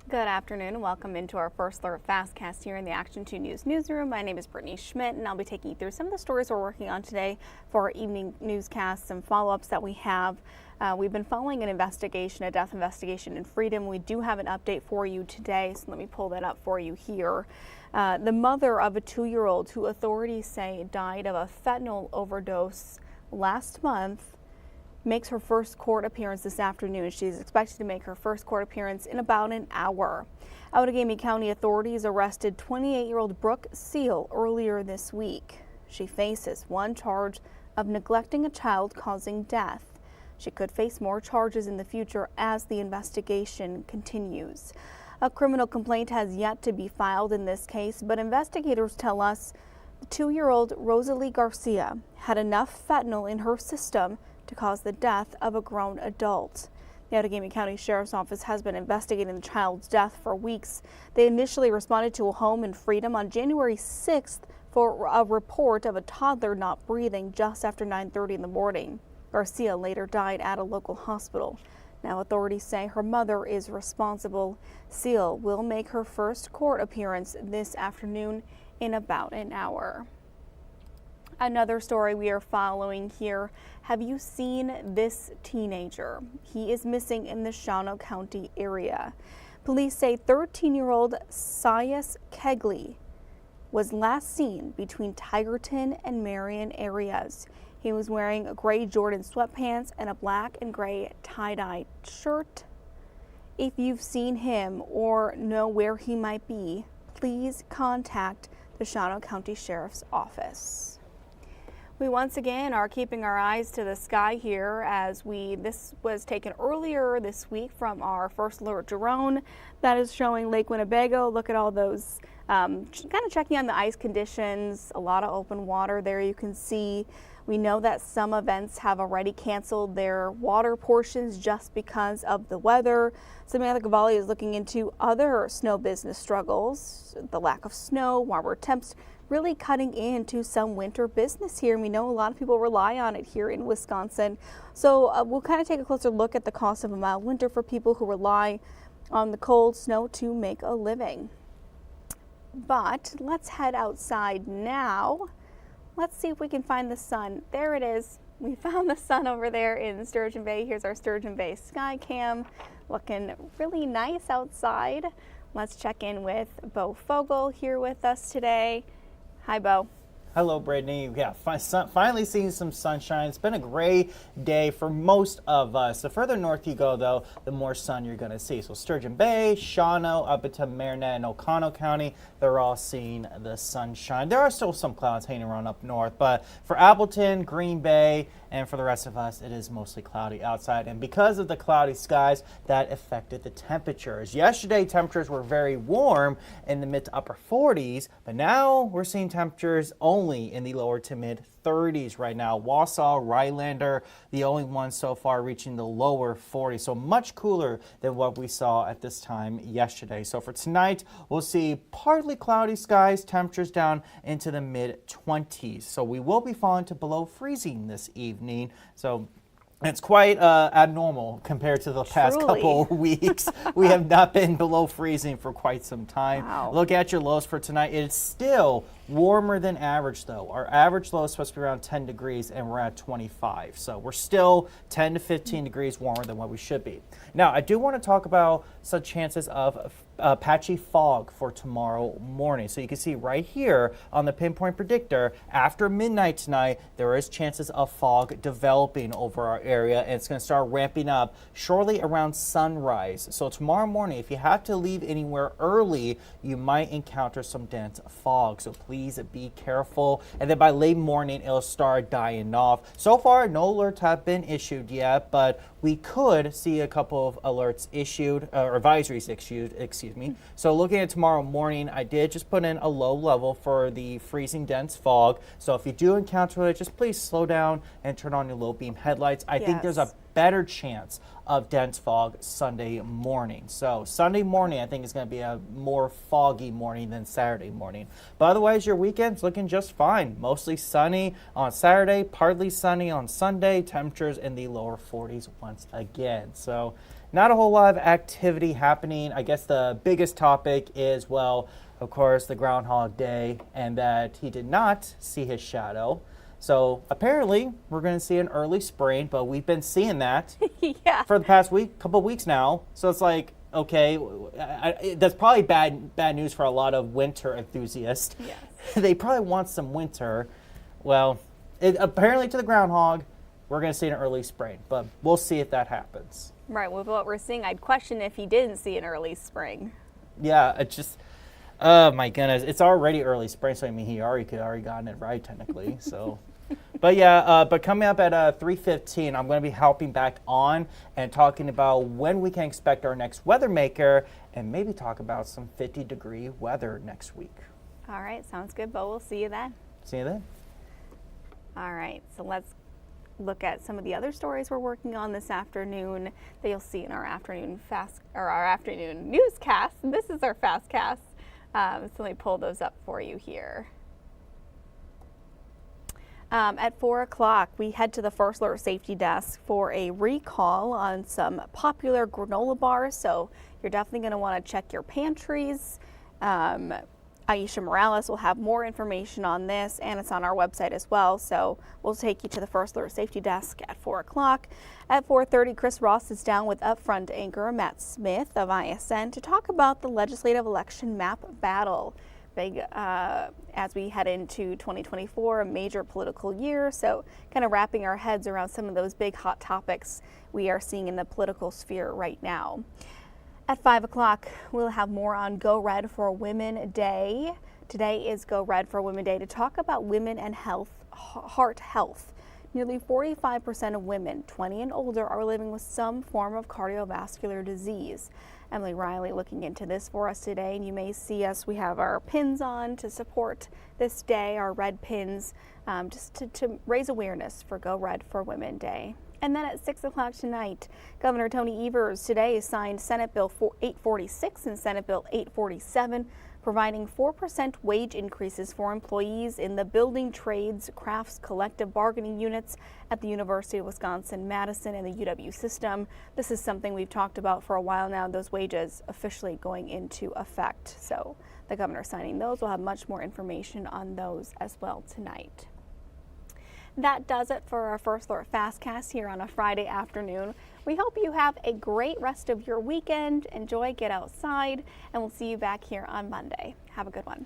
Good afternoon and welcome into our first alert fastcast here in the Action 2 News newsroom. My name is Brittany Schmidt and I'll be taking you through some of the stories we're working on today for our evening newscasts, some follow-ups that we have. We've been following an investigation, a death investigation in Freedom. We do have an update for you today, so let me pull that up for you here. The mother of a 2-year-old who authorities say died of a fentanyl overdose last month makes her first court appearance this afternoon. She's expected to make her first court appearance in about an hour. Outagamie County authorities arrested 28-year-old Brooke Seal earlier this week. She faces one charge of neglecting a child causing death. She could face more charges in the future as the investigation continues. A criminal complaint has yet to be filed in this case, but investigators tell us the 2-year-old Rosalie Garcia had enough fentanyl in her system to cause the death of a grown adult. The Outagamie County Sheriff's Office has been investigating the child's death for weeks. They initially responded to a home in Freedom on January 6th for a report of a toddler not breathing just after 9:30 in the morning. Garcia later died at a local hospital. Now authorities say her mother is responsible. Seal will make her first court appearance this afternoon in about an hour. Another story we are following here. Have you seen this teenager? He is missing in the Shawano County area. Police say 13-year-old Sias Kegley was last seen between Tigerton and Marion areas. He was wearing gray Jordan sweatpants and a black and gray tie-dye shirt. If you've seen him or know where he might be, please contact the Shawano County Sheriff's Office. We once again are keeping our eyes to the sky here as this was taken earlier this week from our first alert drone that is showing Lake Winnebago. Look at all those, kind of checking on the ice conditions, a lot of open water there you can see. We know that some events have already canceled their water portions just because of the weather. Samantha Cavalli is looking into other snow business struggles, the lack of snow, warmer temps, really cutting into some winter business here. And we know a lot of people rely on it here in Wisconsin. So we'll kind of take a closer look at the cost of a mild winter for people who rely on the cold snow to make a living. But let's head outside now. Let's see if we can find the sun. There it is. We found the sun over there in Sturgeon Bay. Here's our Sturgeon Bay sky cam, looking really nice outside. Let's check in with Bo Fogel here with us today. Hi, Bo. Hello, Brittany. Yeah, finally seeing some sunshine. It's been a gray day for most of us. The further north you go, though, the more sun you're going to see. So Sturgeon Bay, Shawano, up into Marinette and Oconto County, they're all seeing the sunshine. There are still some clouds hanging around up north, but for Appleton, Green Bay, and for the rest of us, it is mostly cloudy outside. And because of the cloudy skies, that affected the temperatures. Yesterday, temperatures were very warm in the mid to upper 40s, but now we're seeing temperatures only in the lower to mid 30s right now. Wausau, Rylander, the only ones so far reaching the lower 40s, so much cooler than what we saw at this time yesterday. So for tonight, we'll see partly cloudy skies, temperatures down into the mid 20s. So we will be falling to below freezing this evening. So it's quite abnormal compared to the past couple of weeks. We have not been below freezing for quite some time. Wow. Look at your lows for tonight. It's still warmer than average, though. Our average low is supposed to be around 10 degrees, and we're at 25. So we're still 10 to 15 degrees warmer than what we should be. Now, I do want to talk about some chances of patchy fog for tomorrow morning. So you can see right here on the pinpoint predictor, after midnight tonight, there is chances of fog developing over our area, and it's going to start ramping up shortly around sunrise. So tomorrow morning, if you have to leave anywhere early, you might encounter some dense fog. So please be careful. And then by late morning, it'll start dying off. So far, no alerts have been issued yet, but we could see a couple of alerts issued, or advisories issued, excuse me. So looking at tomorrow morning, I did just put in a low level for the freezing dense fog. So if you do encounter it, just please slow down and turn on your low beam headlights. I think there's a better chance of dense fog Sunday morning. So Sunday morning, I think is going to be a more foggy morning than Saturday morning. But otherwise, your weekend's looking just fine. Mostly sunny on Saturday, partly sunny on Sunday. Temperatures in the lower 40s once again. So not a whole lot of activity happening. I guess the biggest topic is, well, of course, the Groundhog Day, and that he did not see his shadow. So apparently, we're going to see an early spring, but we've been seeing that Yeah. for the past couple of weeks now. So it's like, okay, that's probably bad news for a lot of winter enthusiasts. Yes. They probably want some winter. Well, apparently to the groundhog, we're going to see an early spring, but we'll see if that happens. Right, with what we're seeing, I'd question if he didn't see an early spring. Yeah, it just, oh my goodness, it's already early spring, so I mean, he could already gotten it right technically. So, but yeah, but coming up at 3:15, I'm going to be helping back on and talking about when we can expect our next weather maker, and maybe talk about some 50-degree weather next week. All right, sounds good, Bo. We'll see you then. See you then. All right, so let's look at some of the other stories we're working on this afternoon that you'll see in our afternoon newscast. This is our fastcast. So let me pull those up for you here. At 4 o'clock, we head to the First Alert Safety Desk for a recall on some popular granola bars. So you're definitely going to want to check your pantries. Aisha Morales will have more information on this, and it's on our website as well. So we'll take you to the First Alert Safety Desk at 4 o'clock. At 4:30, Chris Ross is down with Upfront anchor Matt Smith of ISN to talk about the legislative election map battle. Big as we head into 2024, a major political year. So kind of wrapping our heads around some of those big hot topics we are seeing in the political sphere right now. At 5 o'clock, we'll have more on Go Red for Women Day. Today is Go Red for Women Day to talk about women and heart health. Nearly 45% of women 20 and older are living with some form of cardiovascular disease. Emily Riley looking into this for us today, and you may see us, we have our pins on to support this day, our red pins, just to raise awareness for Go Red for Women Day. And then at 6 o'clock tonight, Governor Tony Evers today signed Senate Bill 846 and Senate Bill 847, providing 4% wage increases for employees in the building trades, crafts, collective bargaining units at the University of Wisconsin-Madison and the UW system. This is something we've talked about for a while now, those wages officially going into effect. So the governor signing those. We'll have much more information on those as well tonight. That does it for our First Alert Fastcast here on a Friday afternoon. We hope you have a great rest of your weekend. Enjoy, get outside, and we'll see you back here on Monday. Have a good one.